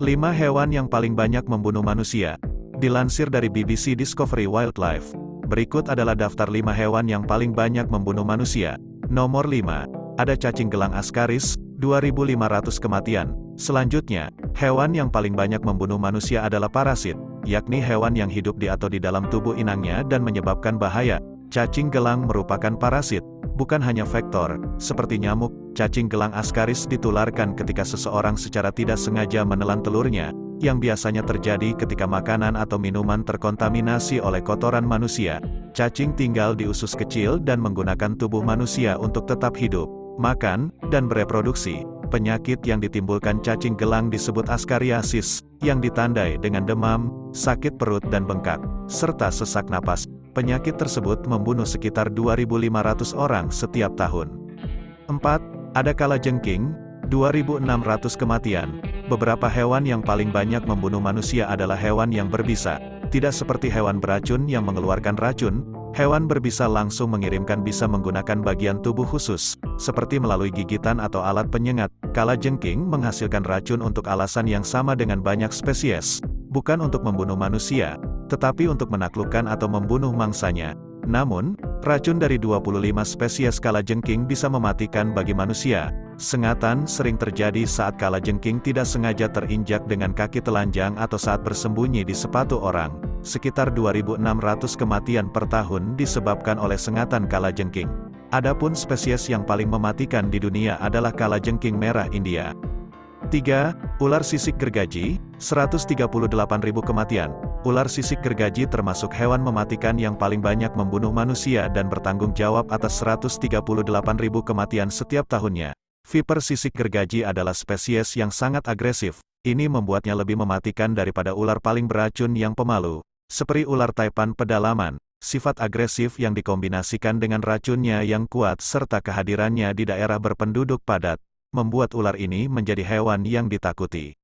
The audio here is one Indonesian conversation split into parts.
5 hewan yang paling banyak membunuh manusia. Dilansir dari BBC Discovery Wildlife, berikut adalah daftar 5 hewan yang paling banyak membunuh manusia. Nomor 5. Ada cacing gelang Ascaris, 2.500 kematian. Selanjutnya, hewan yang paling banyak membunuh manusia adalah parasit, yakni hewan yang hidup di atau di dalam tubuh inangnya dan menyebabkan bahaya. Cacing gelang merupakan parasit, bukan hanya vektor, seperti nyamuk. Cacing gelang Ascaris ditularkan ketika seseorang secara tidak sengaja menelan telurnya, yang biasanya terjadi ketika makanan atau minuman terkontaminasi oleh kotoran manusia. Cacing tinggal di usus kecil dan menggunakan tubuh manusia untuk tetap hidup, makan, dan bereproduksi. Penyakit yang ditimbulkan cacing gelang disebut Ascariasis, yang ditandai dengan demam, sakit perut dan bengkak, serta sesak napas. Penyakit tersebut membunuh sekitar 2.500 orang setiap tahun. 4. Ada kalajengking, 2.600 kematian. Beberapa hewan yang paling banyak membunuh manusia adalah hewan yang berbisa. Tidak seperti hewan beracun yang mengeluarkan racun, hewan berbisa langsung mengirimkan bisa menggunakan bagian tubuh khusus, seperti melalui gigitan atau alat penyengat. Kalajengking menghasilkan racun untuk alasan yang sama dengan banyak spesies, bukan untuk membunuh manusia, tetapi untuk menaklukkan atau membunuh mangsanya. Namun, racun dari 25 spesies kalajengking bisa mematikan bagi manusia. Sengatan sering terjadi saat kalajengking tidak sengaja terinjak dengan kaki telanjang atau saat bersembunyi di sepatu orang. Sekitar 2.600 kematian per tahun disebabkan oleh sengatan kalajengking. Adapun spesies yang paling mematikan di dunia adalah kalajengking merah India. 3. Ular sisik gergaji, 138.000 kematian. Ular sisik gergaji termasuk hewan mematikan yang paling banyak membunuh manusia dan bertanggung jawab atas 138.000 kematian setiap tahunnya. Viper sisik gergaji adalah spesies yang sangat agresif. Ini membuatnya lebih mematikan daripada ular paling beracun yang pemalu, seperti ular taipan pedalaman. Sifat agresif yang dikombinasikan dengan racunnya yang kuat serta kehadirannya di daerah berpenduduk padat, membuat ular ini menjadi hewan yang ditakuti.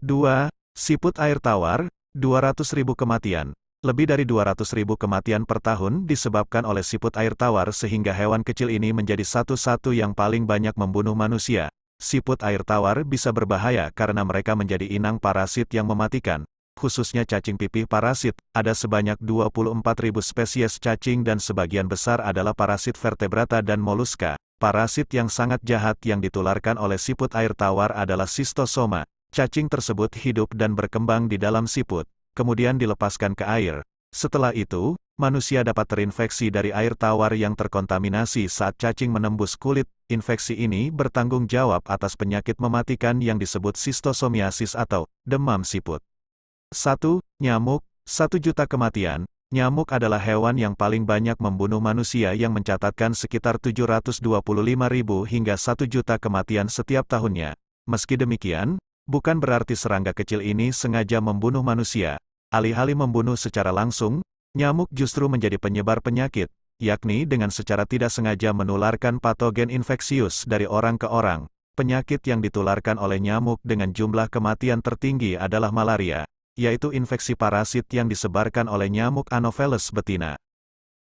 2. Siput air tawar, 200.000 kematian. Lebih dari 200.000 kematian per tahun disebabkan oleh siput air tawar sehingga hewan kecil ini menjadi satu-satu yang paling banyak membunuh manusia. Siput air tawar bisa berbahaya karena mereka menjadi inang parasit yang mematikan. Khususnya cacing pipih parasit, ada sebanyak 24.000 spesies cacing dan sebagian besar adalah parasit vertebrata dan moluska. Parasit yang sangat jahat yang ditularkan oleh siput air tawar adalah Schistosoma. Cacing tersebut hidup dan berkembang di dalam siput, kemudian dilepaskan ke air. Setelah itu, manusia dapat terinfeksi dari air tawar yang terkontaminasi saat cacing menembus kulit. Infeksi ini bertanggung jawab atas penyakit mematikan yang disebut Schistosomiasis atau demam siput. 1. Nyamuk, 1 juta kematian. Nyamuk adalah hewan yang paling banyak membunuh manusia yang mencatatkan sekitar 725.000 hingga 1 juta kematian setiap tahunnya. Meski demikian, bukan berarti serangga kecil ini sengaja membunuh manusia. Alih-alih membunuh secara langsung, nyamuk justru menjadi penyebar penyakit, yakni dengan secara tidak sengaja menularkan patogen infeksius dari orang ke orang. Penyakit yang ditularkan oleh nyamuk dengan jumlah kematian tertinggi adalah malaria, yaitu infeksi parasit yang disebarkan oleh nyamuk Anopheles betina.